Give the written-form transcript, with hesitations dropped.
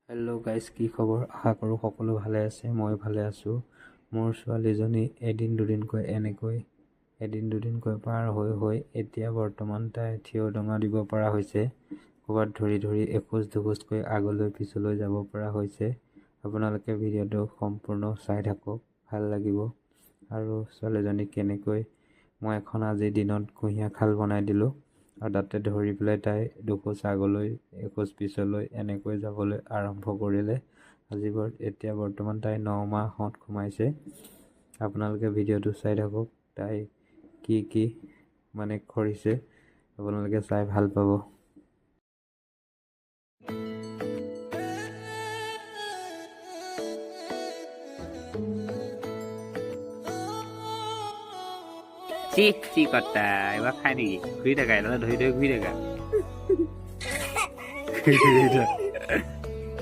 Hello' guys, কি খবৰ? আশা কৰোঁ সকলো ভালে আছে। মই ভালে আছোঁ। মোৰ ছোৱালীজনী এদিন দুদিনকৈ পাৰ হৈ এতিয়া বৰ্তমান তাই থিয় ডঙা দিব পৰা হৈছে। ক'ৰবাত ধৰি এখোজ দুখোজকৈ আগলৈ পিছলৈ যাব পৰা হৈছে। আপোনালোকে ভিডিঅ'টো সম্পূৰ্ণ চাই থাকক, ভাল লাগিব। আৰু ছোৱালীজনীক কেনেকৈ মই এখন আজিৰ দিনত কুঁহিয়াৰ খাল বনাই দিলোঁ আৰু তাতে ধৰি পেলাই তাই দুখোজ আগলৈ এখোজ পিছলৈ এনেকৈ যাবলৈ আৰম্ভ কৰিলে। এতিয়া বৰ্তমান তাই 9 মাহত সোমাইছে। আপোনালোকে ভিডিঅ'টো চাই থাকক। তাই কি কৰিছে আপোনালোকে চাই ভাল পাব। কটা এবাৰ খাই নাকি ঘুৰি থাকা ধৰে ঘুৰি থাকা